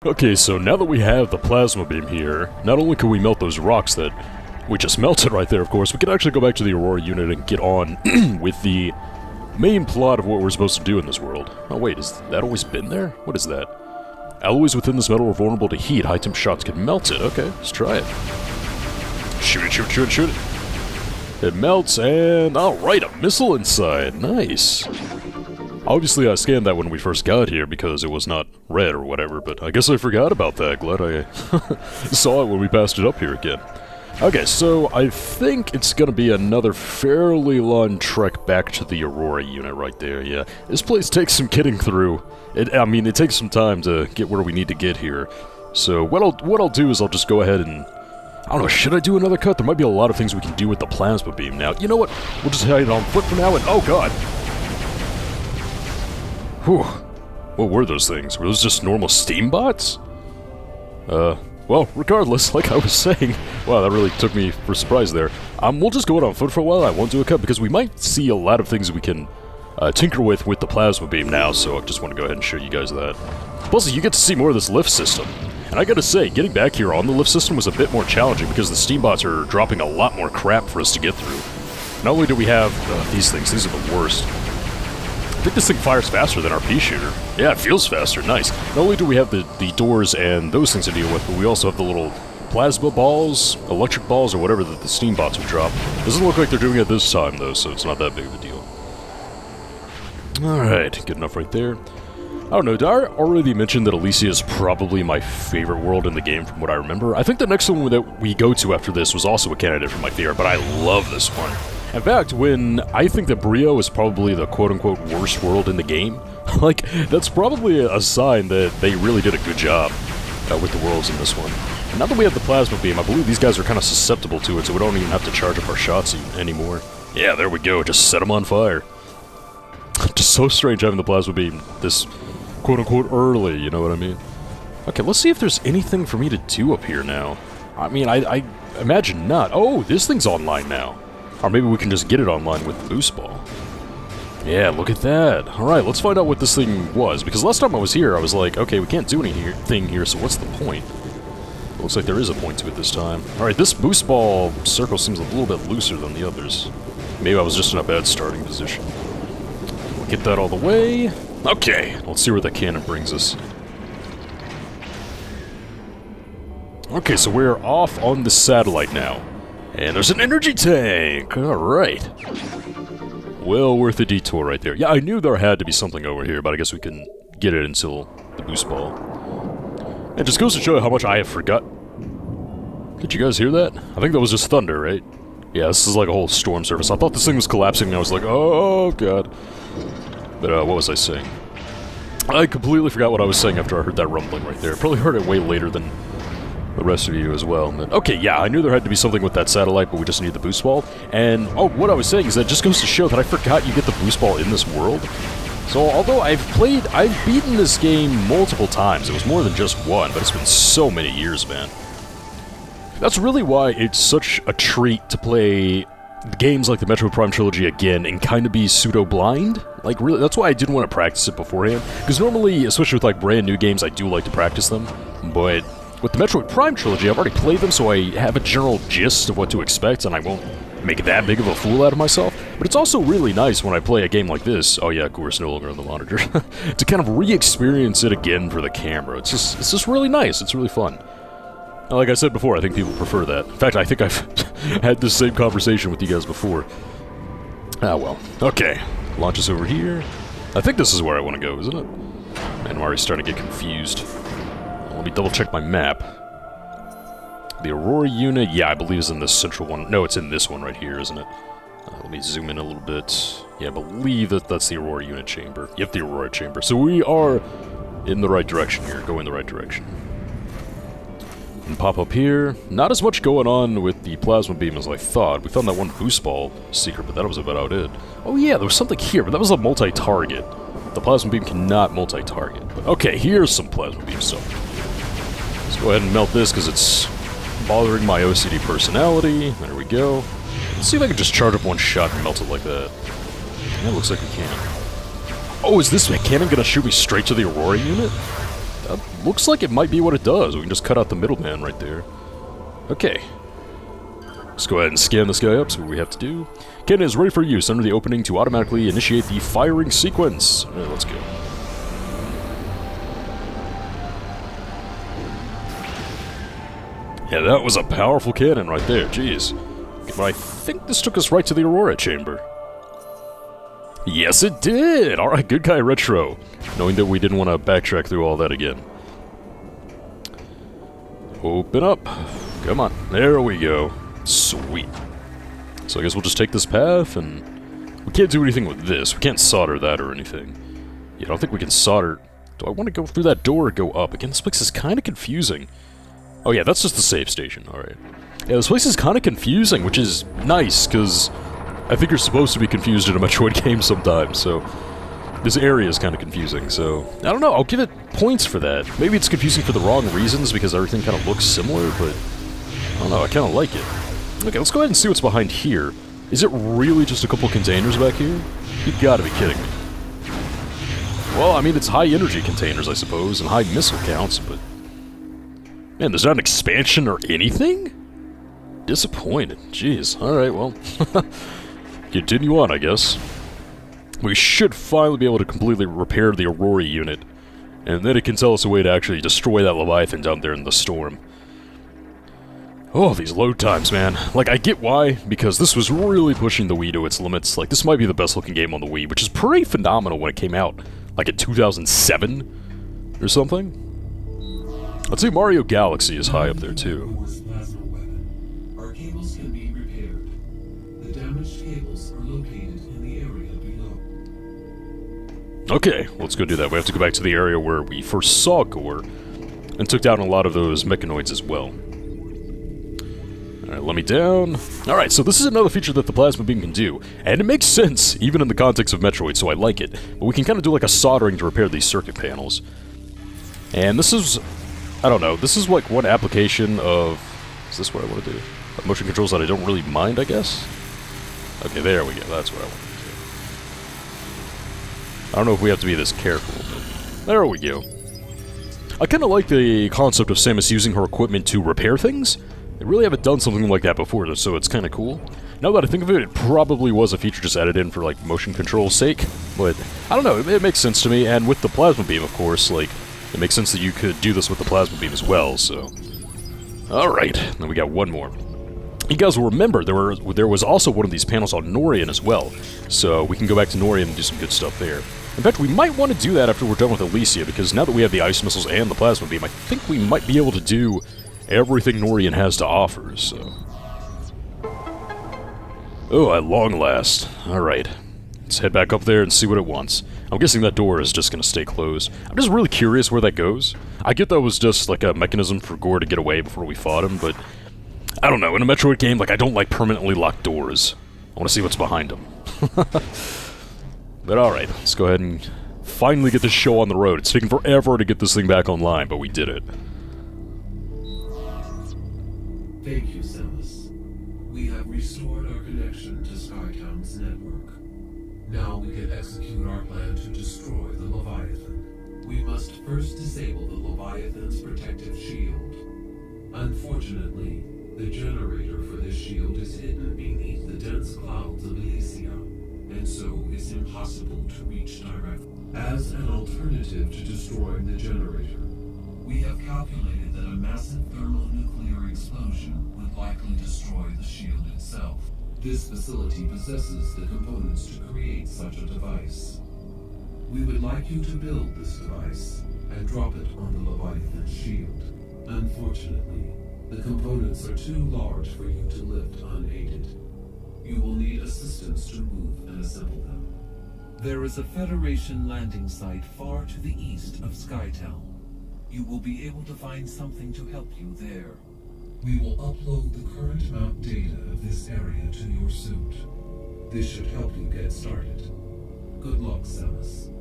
Okay, so now that we have the plasma beam here, not only can we melt those rocks that we just melted right there, of course, we can actually go back to the Aurora Unit and get on with the main plot of what we're supposed to do in this world. Oh wait, has that always been there? What is that? Alloys within this metal are vulnerable to heat. High-temp shots can melt it. Okay, let's try it. Shoot it, shoot it, shoot it, shoot it. It melts, and alright, a missile inside. Nice. Obviously, I scanned that when we first got here because it was not red or whatever, but I guess I forgot about that. Glad I saw it when we passed it up here again. Okay, so I think it's gonna be another fairly long trek back to the Aurora Unit right there, yeah. This place takes some getting through. I mean, it takes some time to get where we need to get here. So what I'll do is I'll just go ahead and... I don't know, should I do another cut? There might be a lot of things we can do with the plasma beam now. You know what? We'll just hide it on foot for now and... Oh, God! Whew. What were those things? Were those just normal steam bots? Well, regardless, like I was saying... Wow, that really took me for a surprise there. We'll just go out on foot for a while. I won't do a cut because we might see a lot of things we can tinker with the plasma beam now, so I just want to go ahead and show you guys that. Plus, you get to see more of this lift system. And I gotta say, getting back here on the lift system was a bit more challenging because the steam bots are dropping a lot more crap for us to get through. Not only do we have these things, these are the worst. I think this thing fires faster than our pea shooter. Yeah, it feels faster, nice. Not only do we have the doors and those things to deal with, but we also have the little plasma balls, electric balls, or whatever that the steam bots would drop. Doesn't look like they're doing it this time, though, so it's not that big of a deal. Alright, good enough right there. I don't know, did I already mention that Elysia is probably my favorite world in the game from what I remember? I think the next one that we go to after this was also a candidate for my favorite, but I love this one. In fact, when I think that Brio is probably the quote-unquote worst world in the game, like, that's probably a sign that they really did a good job with the worlds in this one. And now that we have the plasma beam, I believe these guys are kind of susceptible to it, so we don't even have to charge up our shots anymore. Yeah, there we go, just set them on fire. Just so strange having the plasma beam this quote-unquote early, you know what I mean? Okay, let's see if there's anything for me to do up here now. I mean, I imagine not. Oh, this thing's online now. Or maybe we can just get it online with the boost ball. Yeah, look at that. Alright, let's find out what this thing was, because last time I was here, I was like, okay, we can't do anything here, so what's the point? It looks like there is a point to it this time. Alright, this boost ball circle seems a little bit looser than the others. Maybe I was just in a bad starting position. We'll get that all the way. Okay, let's see where that cannon brings us. Okay, so we're off on the satellite now. And there's an energy tank! Alright. Well worth a detour right there. Yeah, I knew there had to be something over here, but I guess we can get it until the boost ball. It just goes to show you how much I have forgot. Did you guys hear that? I think that was just thunder, right? Yeah, this is like a whole storm surface. I thought this thing was collapsing and I was like, oh god. But what was I saying? I completely forgot what I was saying after I heard that rumbling right there. Probably heard it way later than the rest of you as well. But, okay, yeah, I knew there had to be something with that satellite, but we just need the boost ball. And, oh, what I was saying is that it just goes to show that I forgot you get the boost ball in this world. So, although I've beaten this game multiple times. It was more than just one, but it's been so many years, man. That's really why it's such a treat to play games like the Metroid Prime Trilogy again and kind of be pseudo-blind. Like, really, that's why I didn't want to practice it beforehand. Because normally, especially with, like, brand new games, I do like to practice them. But with the Metroid Prime Trilogy, I've already played them, so I have a general gist of what to expect, and I won't make that big of a fool out of myself. But it's also really nice when I play a game like this, oh yeah, of course, no longer on the monitor, to kind of re-experience it again for the camera. It's just really nice, it's really fun. Like I said before, I think people prefer that. In fact, I think I've had this same conversation with you guys before. Ah, well. Okay. Launch us over here. I think this is where I want to go, isn't it? Man, I'm already starting to get confused. Let me double check my map. The Aurora Unit, yeah, I believe is in this central one. No, it's in this one right here, isn't it? Let me zoom in a little bit. Yeah, I believe that's the Aurora Unit chamber. Yep, the Aurora chamber. So we are in the right direction here. Go in the right direction. And pop up here. Not as much going on with the plasma beam as I thought. We found that one boost ball secret, but that was about it. Oh yeah, there was something here, but that was a multi-target. The plasma beam cannot multi-target. But okay, here's some plasma beam stuff. Let's go ahead and melt this because it's bothering my OCD personality. There we go. Let's see if I can just charge up one shot and melt it like that. Yeah, looks like we can. Oh, is this cannon gonna shoot me straight to the Aurora Unit? Looks like it might be what it does. We can just cut out the middleman right there. Okay. Let's go ahead and scan this guy up, see what we have to do. Cannon is ready for use under the opening to automatically initiate the firing sequence. Alright, let's go. Yeah, that was a powerful cannon right there, jeez. But I think this took us right to the Aurora chamber. Yes, it did! Alright, good guy Retro. Knowing that we didn't want to backtrack through all that again. Open up. Come on. There we go. Sweet. So I guess we'll just take this path, and we can't do anything with this. We can't solder that or anything. Yeah, I don't think we can solder... Do I want to go through that door or go up? Again, this place is kind of confusing. Oh yeah, that's just the save station. Alright. Yeah, this place is kind of confusing, which is nice, because I think you're supposed to be confused in a Metroid game sometimes, so... This area is kind of confusing, so... I don't know, I'll give it points for that. Maybe it's confusing for the wrong reasons, because everything kind of looks similar, but... I don't know, I kind of like it. Okay, let's go ahead and see what's behind here. Is it really just a couple containers back here? You gotta be kidding me. Well, I mean, it's high energy containers, I suppose, and high missile counts, but... Man, there's not an expansion or anything? Disappointed. Jeez. Alright, well... Continue on, I guess. We should finally be able to completely repair the Aurora Unit, and then it can tell us a way to actually destroy that leviathan down there in the storm. Oh, these load times, man. Like, I get why, because this was really pushing the Wii to its limits. Like, this might be the best looking game on the Wii, which is pretty phenomenal when it came out. Like, in 2007? Or something? I'd say Mario Galaxy is high up there, too. Our cables can be repaired. The damaged cables are located in the area below. Okay, let's go do that. We have to go back to the area where we first saw Gore, and took down a lot of those mechanoids as well. Alright, let me down. Alright, so this is another feature that the plasma beam can do, and it makes sense, even in the context of Metroid, so I like it. But we can kind of do like a soldering to repair these circuit panels. And this is... I don't know, this is like one application of... Is this what I want to do? Motion controls that I don't really mind, I guess? Okay, there we go, that's what I want to do. I don't know if we have to be this careful, but... There we go. I kind of like the concept of Samus using her equipment to repair things. They really haven't done something like that before, so it's kind of cool. Now that I think of it, it probably was a feature just added in for, like, motion control's sake. But, I don't know, it makes sense to me, and with the plasma beam, of course, like, it makes sense that you could do this with the plasma beam as well, so... Alright, then we got one more. You guys will remember, there was also one of these panels on Norian as well, so we can go back to Norian and do some good stuff there. In fact, we might want to do that after we're done with Elysia, because now that we have the ice missiles and the plasma beam, I think we might be able to do everything Norian has to offer, so... Oh, at long last. Alright. Let's head back up there and see what it wants. I'm guessing that door is just gonna stay closed. I'm just really curious where that goes. I get that was just like a mechanism for Gore to get away before we fought him, but... I don't know, in a Metroid game, like, I don't like permanently locked doors. I want to see what's behind them. But alright, let's go ahead and finally get this show on the road. It's taken forever to get this thing back online, but we did it. Thank you, Samus. We have restored our connection to Skytown's network. Now we can execute our plan to destroy the Leviathan. We must first disable the Leviathan's protective shield. Unfortunately, the generator for this shield is hidden beneath the dense clouds of Elysia, and so is impossible to reach directly. As an alternative to destroying the generator, we have calculated that a massive thermonuclear explosion would likely destroy the shield itself. This facility possesses the components to create such a device. We would like you to build this device and drop it on the Leviathan shield. Unfortunately, the components are too large for you to lift unaided. You will need assistance to move and assemble them. There is a Federation landing site far to the east of Skytown. You will be able to find something to help you there. We will upload the current map data of this area to your suit. This should help you get started. Good luck, Samus.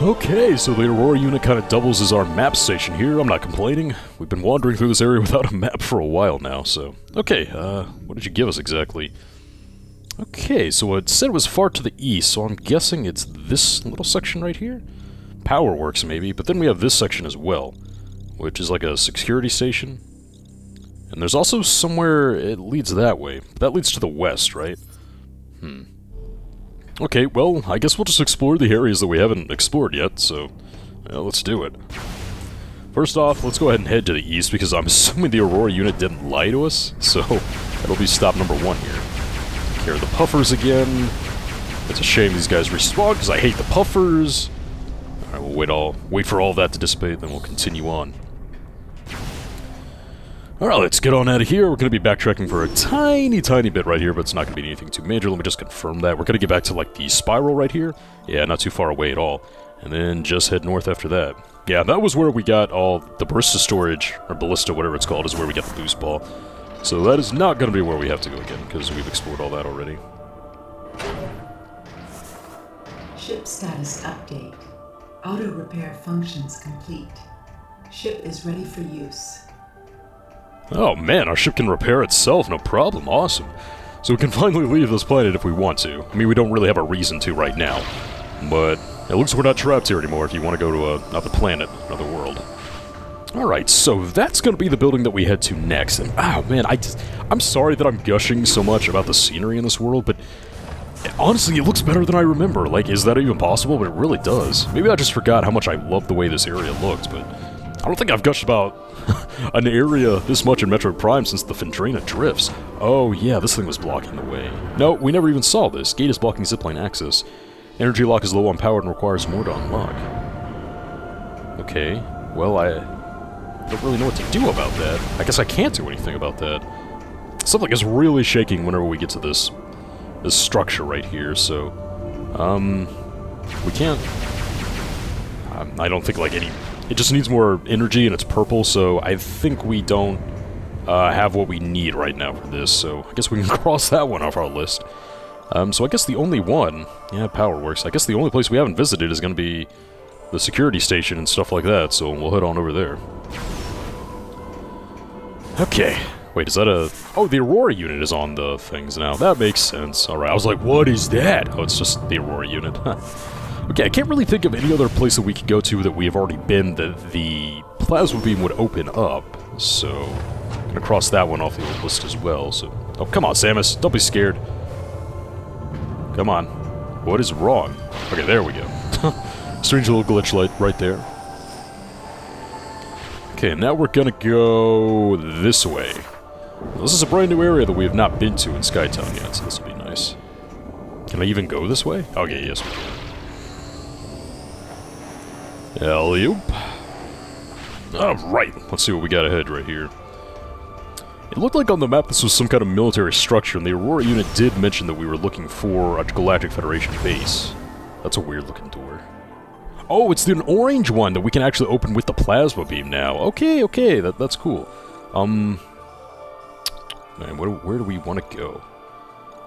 Okay, so the Aurora Unit kind of doubles as our map station here. I'm not complaining. We've been wandering through this area without a map for a while now, so... Okay, what did you give us exactly? Okay, so it said it was far to the east, so I'm guessing it's this little section right here? power works maybe, but then we have this section as well, which is like a security station. And there's also somewhere it leads that way. That leads to the west, right? Okay, well, I guess we'll just explore the areas that we haven't explored yet, so let's do it. First off, let's go ahead and head to the east, because I'm assuming the Aurora Unit didn't lie to us, so that'll be stop number 1 here. Take care of the puffers again. It's a shame these guys respawn, because I hate the puffers. Alright, we'll wait for all that to dissipate, then we'll continue on. Alright, let's get on out of here. We're going to be backtracking for a tiny bit right here, but it's not going to be anything too major. Let me just confirm that. We're going to get back to, like, the spiral right here. Yeah, not too far away at all. And then just head north after that. Yeah, that was where we got all the ballista storage, or ballista, whatever it's called, is where we got the boost ball. So that is not going to be where we have to go again, because we've explored all that already. Ship status update. Auto repair functions complete. Ship is ready for use. Oh man, our ship can repair itself, no problem, awesome. So we can finally leave this planet if we want to. I mean, we don't really have a reason to right now, but it looks like we're not trapped here anymore if you want to go to another planet, another world. Alright, so that's going to be the building that we head to next. And, oh man, I'm sorry that I'm gushing so much about the scenery in this world, but honestly, it looks better than I remember. Like, is that even possible? But it really does. Maybe I just forgot how much I love the way this area looked, but I don't think I've gushed about an area this much in Metroid Prime since the Fendrina drifts. Oh yeah, this thing was blocking the way. No, we never even saw this. Gate is blocking zipline access. Energy lock is low on power and requires more to unlock. Okay, well I don't really know what to do about that. I guess I can't do anything about that. Something is really shaking whenever we get to this structure right here, so we can't. I don't think like any. It just needs more energy, and it's purple, so I think we don't have what we need right now for this, so I guess we can cross that one off our list. So I guess the only one... Yeah, power works. I guess the only place we haven't visited is going to be the security station and stuff like that, so we'll head on over there. Okay. Wait, is that a... Oh, the Aurora Unit is on the things now. That makes sense. Alright, I was like, what is that? Oh, it's just the Aurora Unit. Okay, I can't really think of any other place that we could go to that we have already been that the plasma beam would open up, so I'm gonna cross that one off the old list as well, so... Oh, come on, Samus, don't be scared. Come on. What is wrong? Okay, there we go. Strange little glitch light right there. Okay, now we're gonna go this way. This is a brand new area that we have not been to in Skytown yet, so this will be nice. Can I even go this way? Okay, yes we can. Alley-oop. Alright, let's see what we got ahead right here. It looked like on the map this was some kind of military structure, and the Aurora Unit did mention that we were looking for a Galactic Federation base. That's a weird looking door. Oh, it's an orange one that we can actually open with the plasma beam now. Okay, okay, that's cool. Man, where do we want to go?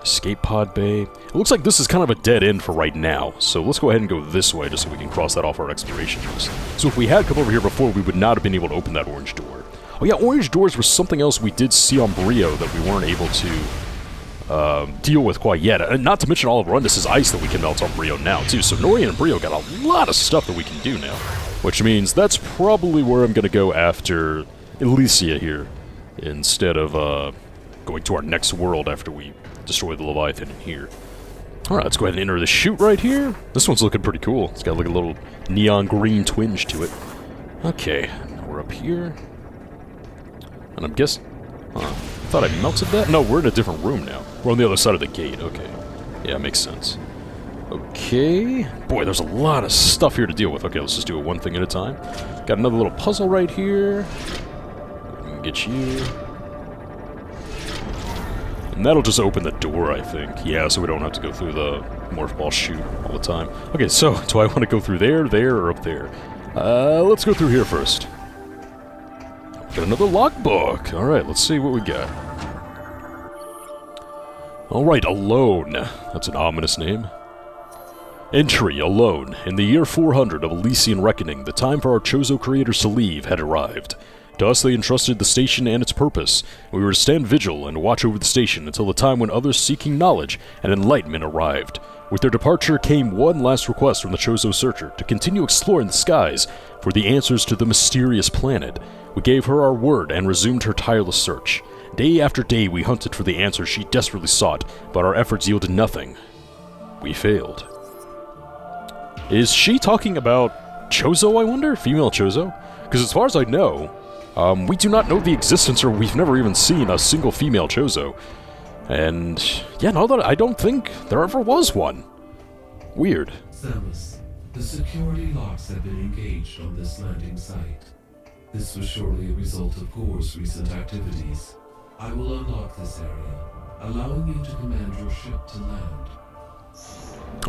Escape pod bay. It looks like this is kind of a dead end for right now, so let's go ahead and go this way just so we can cross that off our exploration list. So if we had come over here before, we would not have been able to open that orange door. Oh yeah, orange doors were something else we did see on Brio that we weren't able to deal with quite yet. And not to mention all of Rundus' ice that we can melt on Brio now too, so Norian and Brio got a lot of stuff that we can do now. Which means that's probably where I'm going to go after Elysia here, instead of going to our next world after we destroy the Leviathan in here. Alright, let's go ahead and enter the chute right here. This one's looking pretty cool. It's got like a little neon green twinge to it. Okay, now we're up here. And I'm guessing... Huh, I thought I melted that? No, we're in a different room now. We're on the other side of the gate, okay. Yeah, makes sense. Okay. Boy, there's a lot of stuff here to deal with. Okay, let's just do it one thing at a time. Got another little puzzle right here. We can get you... And that'll just open the door, I think. Yeah, so we don't have to go through the morph ball chute all the time. Okay, so, do I want to go through there, or up there? Let's go through here first. Got another logbook! Alright, let's see what we got. Alright, Alone. That's an ominous name. Entry, Alone. In the year 400 of Elysian Reckoning, the time for our Chozo creators to leave had arrived. To us they entrusted the station and its purpose. We were to stand vigil and watch over the station until the time when others seeking knowledge and enlightenment arrived. With their departure came one last request from the Chozo Searcher, to continue exploring the skies for the answers to the mysterious planet. We gave her our word and resumed her tireless search. Day after day we hunted for the answers she desperately sought, but our efforts yielded nothing. We failed. Is she talking about Chozo, I wonder? Female Chozo? Because as far as I know, we do not know the existence, or we've never even seen a single female Chozo. And, yeah, no, I don't think there ever was one. Weird. Samus, the security locks have been engaged on this landing site. This was surely a result of Gore's recent activities. I will unlock this area, allowing you to command your ship to land.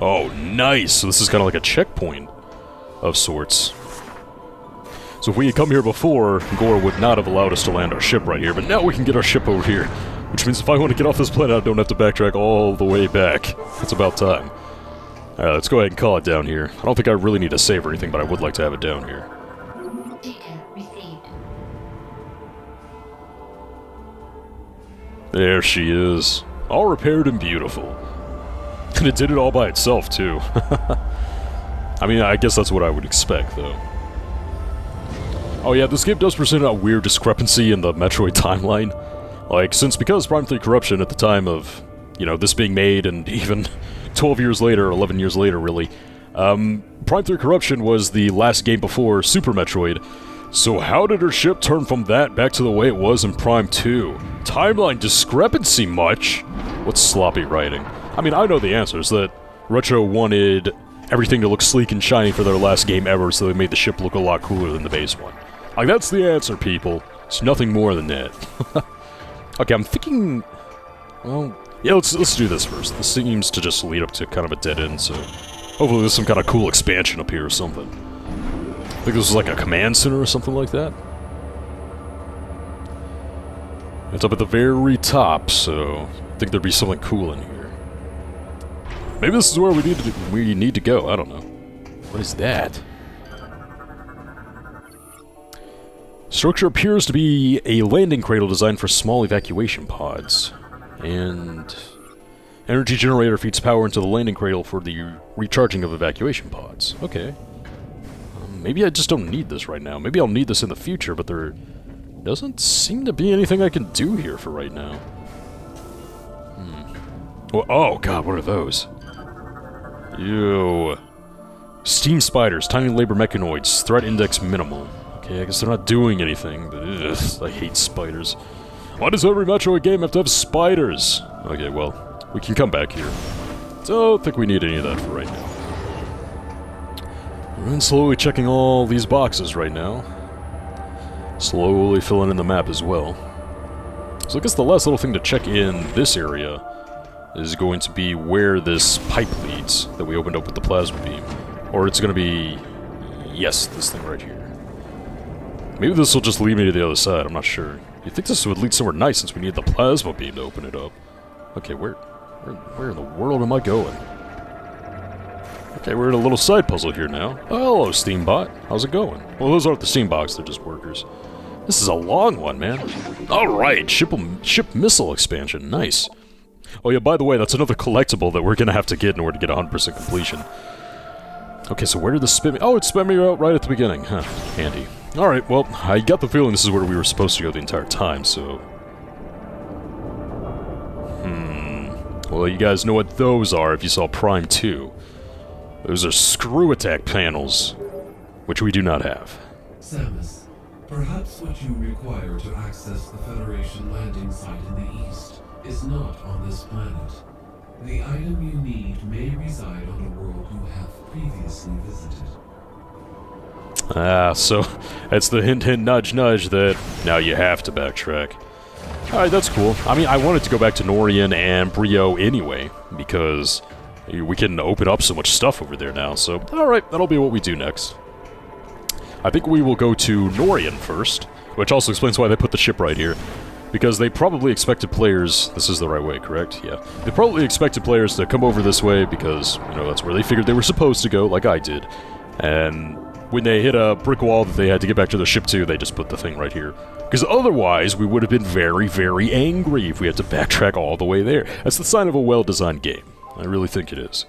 Oh, nice! So this is kind of like a checkpoint of sorts. So if we had come here before, Gore would not have allowed us to land our ship right here, but now we can get our ship over here. Which means if I want to get off this planet, I don't have to backtrack all the way back. It's about time. Alright, let's go ahead and call it down here. I don't think I really need to save or anything, but I would like to have it down here. Data received. There she is. All repaired and beautiful. And it did it all by itself, too. I mean, I guess that's what I would expect, though. Oh yeah, this game does present a weird discrepancy in the Metroid timeline. Like, because Prime 3 Corruption at the time of, you know, this being made, and even 12 years later, or 11 years later, really, Prime 3 Corruption was the last game before Super Metroid. So how did her ship turn from that back to the way it was in Prime 2? Timeline discrepancy much? What's sloppy writing? I mean, I know the answers, that Retro wanted everything to look sleek and shiny for their last game ever, so they made the ship look a lot cooler than the base one. Like, that's the answer, people. It's nothing more than that. Okay, I'm thinking... Well, yeah, let's do this first. This seems to just lead up to kind of a dead end, so... Hopefully there's some kind of cool expansion up here or something. I think this is like a command center or something like that. It's up at the very top, so... I think there'd be something cool in here. Maybe this is where we need to go, I don't know. What is that? Structure appears to be a landing cradle designed for small evacuation pods. And... energy generator feeds power into the landing cradle for the recharging of evacuation pods. Okay. Maybe I just don't need this right now. Maybe I'll need this in the future, but there doesn't seem to be anything I can do here for right now. Well, oh god, what are those? Ew. Steam spiders, tiny labor mechanoids, threat index minimal. Okay, I guess they're not doing anything, but ugh, I hate spiders. Why does every Metroid game have to have spiders? Okay, well, we can come back here. Don't think we need any of that for right now. And slowly checking all these boxes right now. Slowly filling in the map as well. So I guess the last little thing to check in this area is going to be where this pipe leads that we opened up with the plasma beam. Or it's going to be... yes, this thing right here. Maybe this will just lead me to the other side, I'm not sure. You'd think this would lead somewhere nice since we need the plasma beam to open it up. Okay, where in the world am I going? Okay, we're in a little side puzzle here now. Oh, hello, Steambot. How's it going? Well, those aren't the Steambots, they're just workers. This is a long one, man. Alright, ship missile expansion. Nice. Oh yeah, by the way, that's another collectible that we're gonna have to get in order to get 100% completion. Okay, so where did this spin me? Oh, it spun me out right at the beginning. Huh, handy. Alright, well, I got the feeling this is where we were supposed to go the entire time, so... Well, you guys know what those are if you saw Prime 2. Those are screw attack panels, which we do not have. Samus, perhaps what you require to access the Federation landing site in the east is not on this planet. The item you need may reside on a world you have previously visited. Ah, so it's the hint hint nudge nudge that now you have to backtrack. Alright, that's cool. I mean, I wanted to go back to Norian and Brio anyway, because we can open up so much stuff over there now, so alright, that'll be what we do next. I think we will go to Norian first, which also explains why they put the ship right here. Because they probably expected players... this is the right way, correct? Yeah. They probably expected players to come over this way because, you know, that's where they figured they were supposed to go, like I did. And when they hit a brick wall that they had to get back to the ship to, they just put the thing right here. Because otherwise, we would have been very, very angry if we had to backtrack all the way there. That's the sign of a well-designed game. I really think it is.